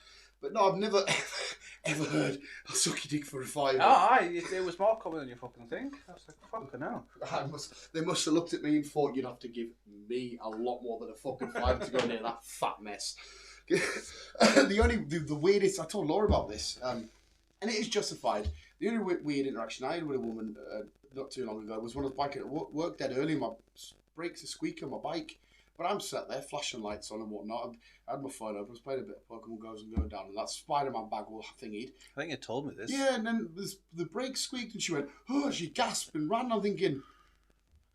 But no, I've never ever heard I'll suck your dick for a fiver. It was more common than you fucking think. I was like, fucking hell. They must have looked at me and thought you'd have to give me a lot more than a fucking fiver to go near that fat mess. The weirdest, I told Laura about this, and it is justified. The only weird interaction I had with a woman not too long ago was when I was biking at work dead early. My brakes are squeaking on my bike. But I'm sat there, flashing lights on and whatnot. I had my phone open, I was playing a bit of Pokemon Goes and going down, and that Spider-Man bag will thingied. I think you told me this. Yeah, and then the brakes squeaked, and she went, oh, she gasped and ran. I'm thinking,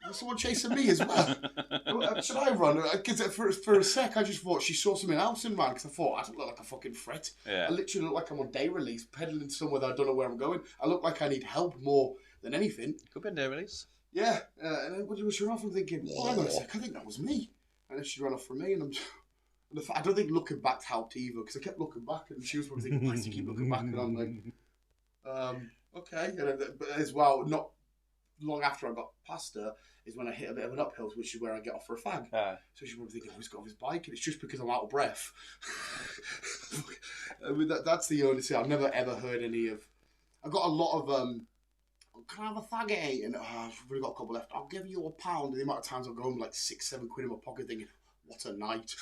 there's someone chasing me as well. Should I run? Because for a sec, I just thought she saw something else and ran, because I thought, I don't look like a fucking threat. Yeah. I literally look like I'm on day release, pedaling somewhere that I don't know where I'm going. I look like I need help more than anything. Could be on day release. Yeah, and then when she ran off, I'm thinking, well, hang on a sec, I think that was me. And then she ran off from me, and I don't think looking back helped either, because I kept looking back, and she was probably thinking, why does he keep looking back? And I'm like, okay. But as well, not long after I got past her, is when I hit a bit of an uphill, which is where I get off for a fag. So she's probably thinking, oh, he's got off his bike, and it's just because I'm out of breath. I mean, that's the only thing. I've never ever heard any of. I've got a lot of can I have a faggot? And I've really got a couple left. I'll give you £1. And the amount of times I'll go home like 6-7 quid in my pocket thinking, what a night.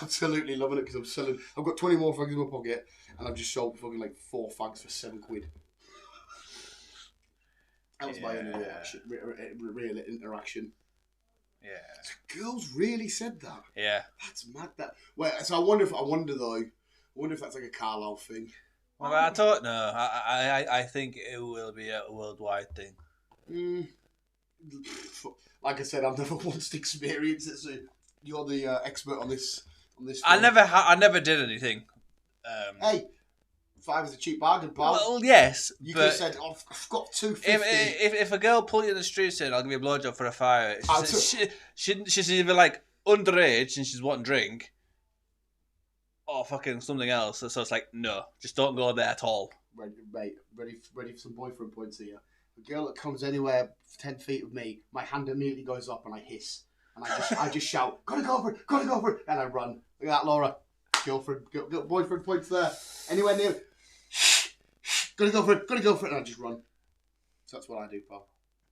Absolutely loving it because I'm selling. I've got 20 more fags in my pocket and I've just sold fucking like 4 fags for 7 quid. That was my only real interaction. Yeah. So girls really said that. Yeah. That's mad. So I wonder if that's like a Carlisle thing. Well, I don't know. I think it will be a worldwide thing. Like I said, I've never once experienced it. So you're the expert on this. I never did anything. Hey, £5 is a cheap bargain, pal. Well, yes. You could have said, oh, I've got £2.50. If a girl pulled you in the street saying, "I'll give you a blowjob for a fiver," she's either like underage and she's wanting drink. Or fucking something else. So it's like, no, just don't go there at all. Ready for some boyfriend points here. A girl that comes anywhere 10 feet of me, my hand immediately goes up and I hiss. And I just shout, gotta go for it, and I run. Look at that, Laura. Girlfriend, boyfriend points there. Anywhere near, gotta go for it, and I just run. So that's what I do, pal.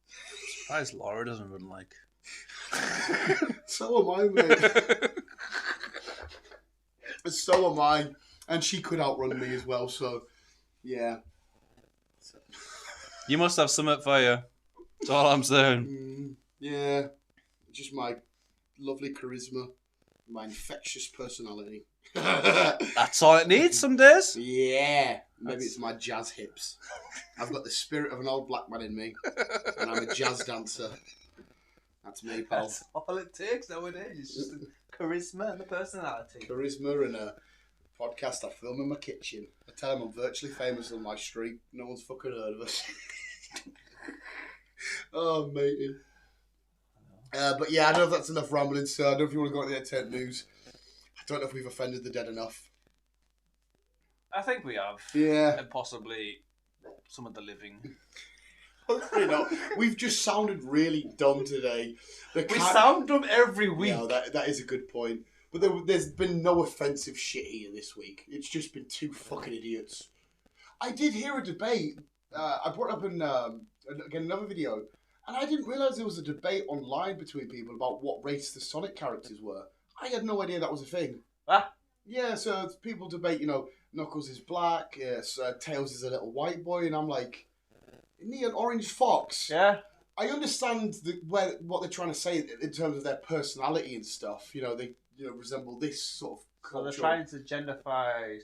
I'm surprised Laura doesn't run like. So am I, mate. So am I. And she could outrun me as well, so yeah. You must have something for you. That's all I'm saying. Yeah. Just my lovely charisma, my infectious personality. That's all it needs some days. Yeah. Maybe it's my jazz hips. I've got the spirit of an old black man in me, and I'm a jazz dancer. That's me, pal. That's all it takes nowadays. It's just the charisma and the personality. Charisma and a podcast I film in my kitchen. I tell them I'm virtually famous on my street. No one's fucking heard of us. Oh, matey. But yeah, I don't know if that's enough rambling, so I don't know if you want to go on the entertainment news. I don't know if we've offended the dead enough. I think we have. Yeah. And possibly some of the living. Hopefully not. We've just sounded really dumb today. We sound dumb every week. Yeah, that is a good point. But there's been no offensive shit here this week. It's just been two fucking idiots. I did hear a debate. I brought up in again another video. And I didn't realise there was a debate online between people about what race the Sonic characters were. I had no idea that was a thing. Ah? Yeah, so people debate, Knuckles is black, Tails is a little white boy, and I'm like, isn't he an orange fox? Yeah. I understand what they're trying to say in terms of their personality and stuff. They resemble this sort of culture. So they're trying to genderify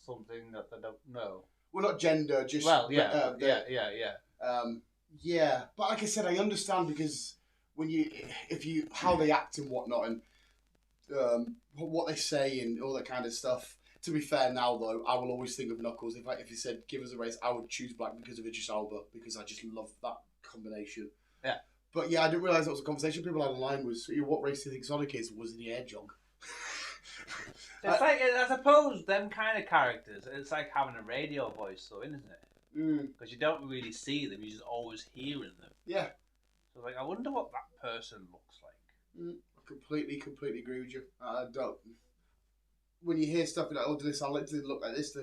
something that they don't know. Well, not gender, just... Well, yeah. Yeah, but like I said, I understand because how they act and whatnot, and what they say and all that kind of stuff. To be fair, now though, I will always think of Knuckles. If you said give us a race, I would choose black because of Idris Elba, because I just love that combination. Yeah. But yeah, I didn't realise that was a conversation people had online. Was what race do you think Sonic is? Was the Hedgehog? It's like, I suppose, them kind of characters, it's like having a radio voice, though, isn't it? Because you don't really see them, you're just always hearing them. Yeah. So, I wonder what that person looks like. I completely agree with you. I don't. When you hear stuff like, do this, I'll literally look like this.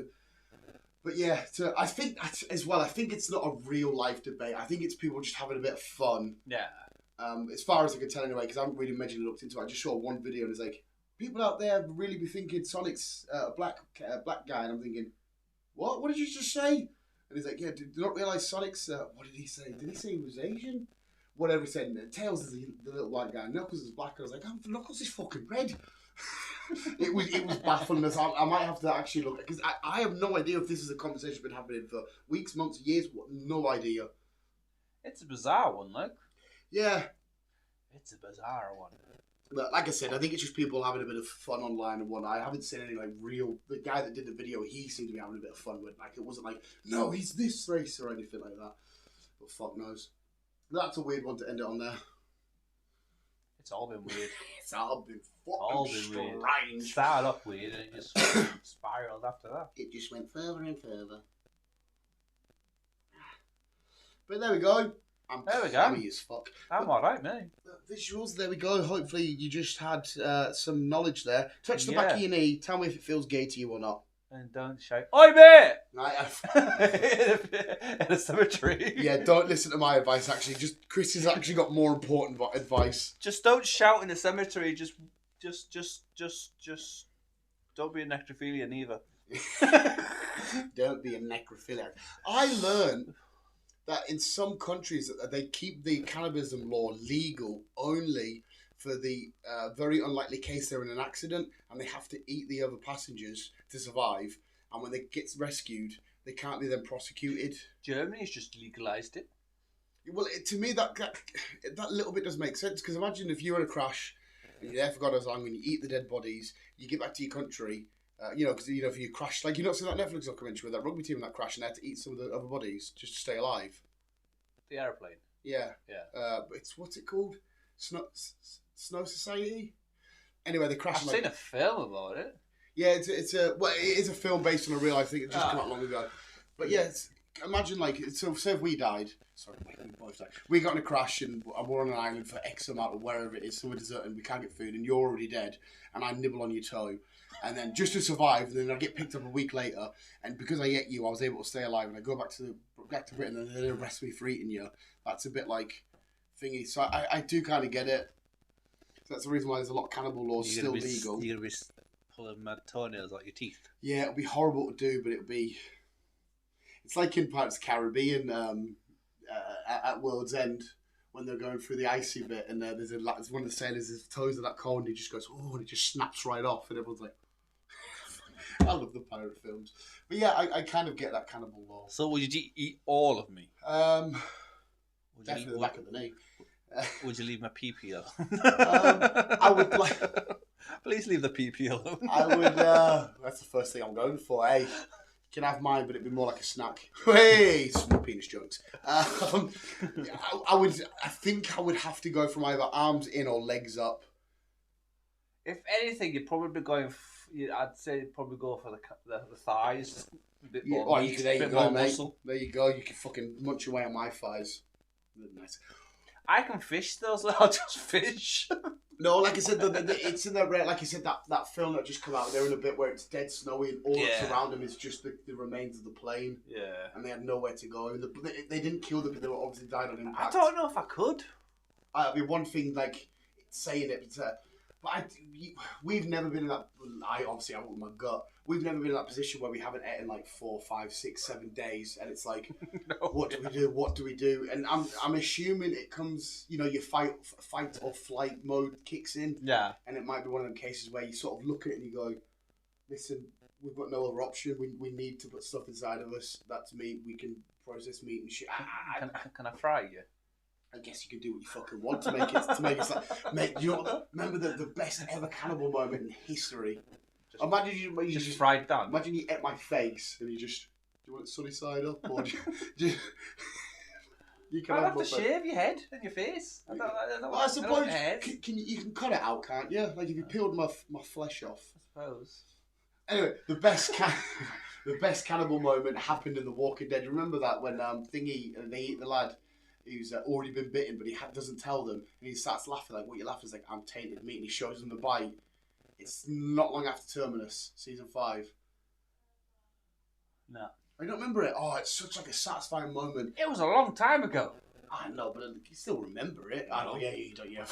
But yeah, I think it's not a real life debate. I think it's people just having a bit of fun. Yeah. As far as I can tell anyway, because I haven't really majorly looked into it. I just saw one video and it's like, people out there really be thinking Sonic's a black guy, and I'm thinking, what? What did you just say? And he's like, yeah, do you not realise Sonic's, what did he say? Did he say he was Asian? Whatever he said. Tails is the little white guy. Knuckles is black. And I was like, Knuckles is fucking red. It was baffling us. I might have to actually look, because I have no idea if this is a conversation been happening for weeks, months, years. No idea. It's a bizarre one, like. Yeah. It's a bizarre one. But like I said, I think it's just people having a bit of fun online and whatnot. I haven't seen any real. The guy that did the video, he seemed to be having a bit of fun with. It wasn't like, no, he's this race or anything like that. But fuck knows. That's a weird one to end it on there. It's all been weird. It's all been fucking strange. Weird. It started off weird and it just spiraled after that. It just went further and further. But there we go. I'm clammy as fuck. I'm alright, mate. Visuals, there we go. Hopefully you just had some knowledge there. Touch the back of your knee. Tell me if it feels gay to you or not. And don't shout, "Oi, mate!" in a cemetery. Yeah, don't listen to my advice, actually. Chris has actually got more important advice. Just don't shout in a cemetery. Just don't be a necrophiliac either. Don't be a necrophiliac. I learned that in some countries they keep the cannibalism law legal only for the very unlikely case they're in an accident and they have to eat the other passengers to survive. And when they get rescued, they can't be then prosecuted. Germany's just legalised it. Well, to me, that little bit does make sense, because imagine if you're in a crash and you're there for God knows how long and you eat the dead bodies, you get back to your country, because if you crash, like, not seen that Netflix documentary with that rugby team that crashed and they had to eat some of the other bodies just to stay alive. The aeroplane. Yeah. What's it called? Snow Society. Anyway, they crashed. I've seen a film about it. Yeah, it is a film based on a real life thing. It just came out long ago. But yeah, imagine like, so say if we died, sorry, we both died. We got in a crash and we're on an island for X amount of wherever it is, somewhere desert, and we can't get food, and you're already dead, and I nibble on your toe, and then just to survive, and then I get picked up a week later, and because I ate you, I was able to stay alive, and I go back to Britain, and they arrest me for eating you. That's a bit like thingy. So I do kind of get it. So that's the reason why there's a lot of cannibal laws still legal. You're going to be pulling my toenails out your teeth. Yeah, it'll be horrible to do, but it'll be. It's like in Pirates of the Caribbean at World's End when they're going through the icy bit, and there's one of the sailors, his toes are that cold, and he just goes, oh, and it just snaps right off, and everyone's like, I love the pirate films. But yeah, I kind of get that cannibal law. So would you eat all of me? Definitely the back of the knee. Would you leave my pee-pee alone? I would like. Please leave the pee-pee alone. I would. That's the first thing I'm going for. Hey, you can have mine, but it'd be more like a snack. Hey, small penis jokes. I would. I think I would have to go from either arms in or legs up. If anything, you'd probably be going. I'd say you'd probably go for the thighs. A bit more, there you go, mate. Muscle. There you go. You can fucking munch away on my thighs. Nice. I can fish though, so I'll just fish. No, like I said, it's in the like I said that film that just come out. They're in a bit where it's dead snowy, and all that's around them is just the remains of the plane. Yeah, and they had nowhere to go. And they didn't kill them, but they were obviously died on impact. I don't know if I could. I mean, one thing like saying it, but we've never been in that. I went with my gut. We've never been in that position where we haven't ate in like 4, 5, 6, 7 days, and it's like, no. What do we do? What do we do? And I'm assuming it comes, your fight or flight mode kicks in. Yeah. And it might be one of them cases where you sort of look at it and you go, listen, we've got no other option. We need to put stuff inside of us. That's meat. We can process meat and shit. Can I fry you? I guess you can do what you fucking want to make it like, mate. Remember the best ever cannibal moment in history. Imagine you just fried down. Imagine you ate my face and you just, do you want it sunny side up or you can have to shave your head and your face. I suppose you can cut it out, can't you? Like if you peeled my flesh off. I suppose. Anyway, the best cannibal moment happened in The Walking Dead. Remember that when they eat the lad who's already been bitten, but he doesn't tell them, and he starts laughing like, "What you laughing?" He's like, "I'm tainted meat," and he shows them the bite. It's not long after Terminus, season 5. No. I don't remember it. Oh, it's such like a satisfying moment. It was a long time ago. I know, but you still remember it. I know, yeah, you don't, yeah.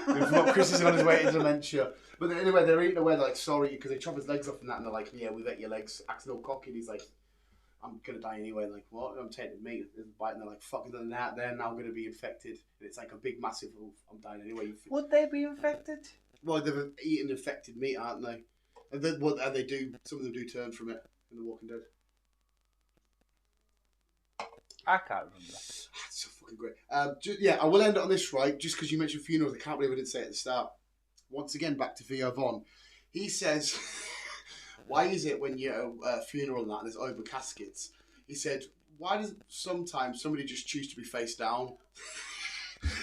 We've got Chris is on his way to dementia. But anyway, they're eating away, they're like, sorry, because they chop his legs off and that, and they're like, yeah, we've ate your legs. Accidental cocky, and he's like, I'm going to die anyway. Like, what? I'm tainted meat. There's a bite, and they're like, fuck, they're now going to be infected. And it's like a big, massive, I'm dying anyway. Would they be infected? Well, they've eaten infected meat, aren't they? And they do. Some of them do turn from it in The Walking Dead. I can't remember. That's so fucking great. I will end it on this, right? Just because you mentioned funerals, I can't believe I didn't say it at the start. Once again, back to Theo Von. He says, why is it when you're at a funeral and that, there's over caskets? He said, why does sometimes somebody just choose to be face down?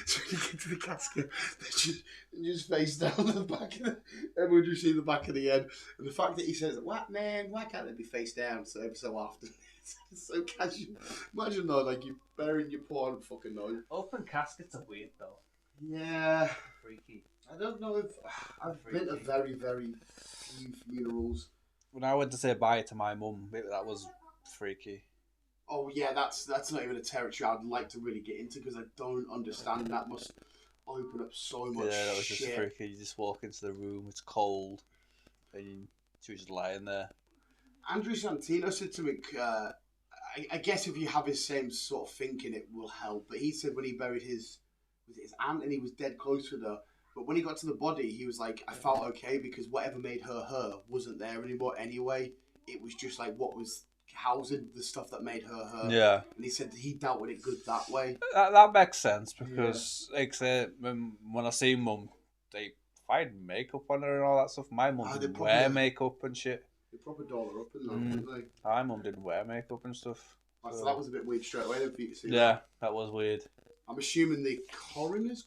So when you get to the casket, they just face down the back of everyone just see the back of the head. And the fact that he says, what man, why can't they be face down so often? It's so casual. Imagine though, like you burying your poor fucking nose. Open caskets are weird though. Yeah. Freaky. I don't know if I've been to very, very few funerals. When I went to say bye to my mum, that was freaky. Oh yeah, that's not even a territory I'd like to really get into because I don't understand. That must open up so much shit. Yeah, that was just freaky. You just walk into the room, it's cold, and she was just lying there. Andrew Santino said to me, I guess if you have his same sort of thinking, it will help. But he said when he buried his aunt and he was dead close with her, but when he got to the body, he was like, I felt okay because whatever made her wasn't there anymore anyway. It was just like what was housing the stuff that made her. Yeah. And he said he dealt with it good that way. That makes sense because, like I said, when I see Mum, they find makeup on her and all that stuff. My mum didn't wear makeup and shit. They proper doll her up and that, didn't they? My mum didn't wear makeup and stuff. So that was a bit weird straight away then for you to see. Yeah, that was weird. I'm assuming the coroners?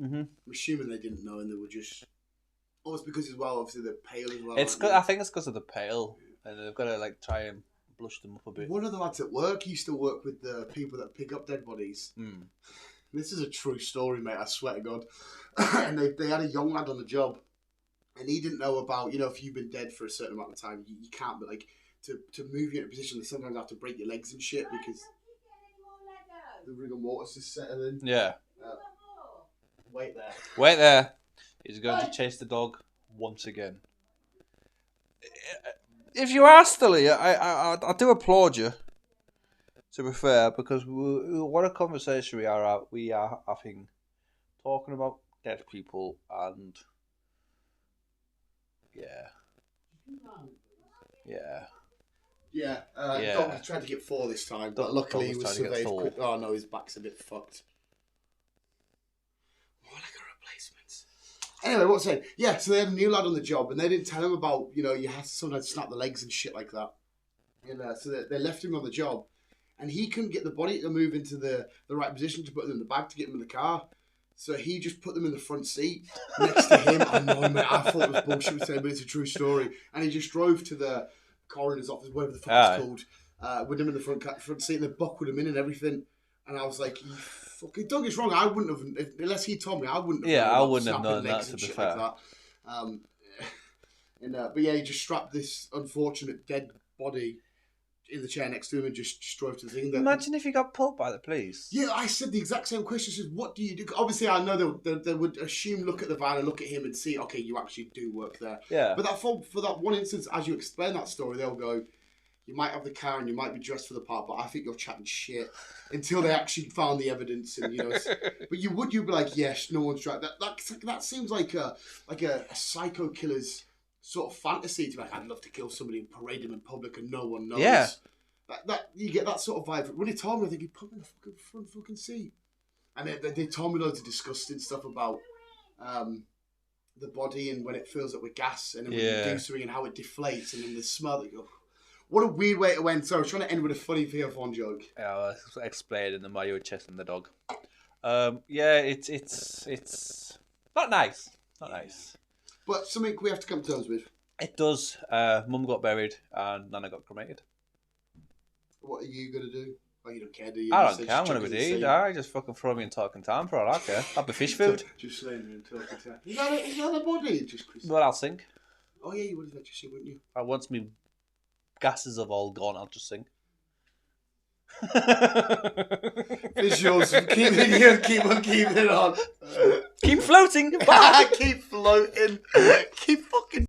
Mm-hmm. I'm assuming they didn't know and they were just... Oh, it's because as well, obviously they're pale as well. I think it's because of the pale. And they've got to like try and blush them up a bit. One of the lads at work used to work with the people that pick up dead bodies. This is a true story, mate, I swear to God. And they had a young lad on the job, and he didn't know about, if you've been dead for a certain amount of time, you can't, but like, to move you in a position, they sometimes have to break your legs and shit because the rigor mortis is settling. Yeah. Wait there. Wait there. He's going to chase the dog once again. If you are still here, I do applaud you. To be fair, because what a conversation we are having, talking about dead people and yeah. Dog tried to get 4 this time, but luckily he was surveyed quick. Oh no, his back's a bit fucked. More like a replacement. Anyway, what was I saying? Yeah, so they had a new lad on the job, and they didn't tell him about, you have to sometimes snap the legs and shit like that. And so they left him on the job, and he couldn't get the body to move into the right position to put them in the bag to get them in the car. So he just put them in the front seat next to him. I know, mate, I thought it was bullshit saying, but it's a true story. And he just drove to the coroner's office, whatever the fuck it's called, with him in the front seat, and they buckled him in and everything. And I was like, you fucking, don't get us wrong, I wouldn't have, unless he told me, I wouldn't have. Yeah, I wouldn't have done that, to be fair. Like that. But yeah, he just strapped this unfortunate dead body in the chair next to him and just drove to the thing. Imagine if you got pulled by the police. Yeah, I said the exact same question. I said, what do you do? Obviously, I know they would assume, look at the van and look at him and see, okay, you actually do work there. Yeah. But that for that one instance, as you explain that story, they'll go, you might have the car and you might be dressed for the part, but I think you're chatting shit until they actually found the evidence. And but you'd be like, yes, no one's tried that seems like a psycho killer's sort of fantasy to be like, I'd love to kill somebody and parade them in public and no one knows. Yeah. That you get that sort of vibe. When he told me, I think he put me in the front fucking seat. And they told me loads of disgusting stuff about the body and when it fills up with gas and then when you do something and how it deflates and then the smell that you go, what a weird way to end. So I was trying to end with a funny VF1 joke. Yeah, I was explaining them while you were chasing the dog. It's not nice. Not nice. But something we have to come to terms with. It does. Mum got buried and Nana got cremated. What are you going to do? Oh, you don't care, do you? I don't care. I'm going to be dead. I just fucking throw me in talking time for all I care. I'll be fish food. Just slaying me in talking time. Is that a body? Just Chris. Well, I'll sink. Oh, yeah, you would have let you sing, wouldn't you? Once me gases have all gone, I'll just sing. Visuals. Keep it here. Keep on keeping it on. Keep floating. Keep floating. Keep fucking...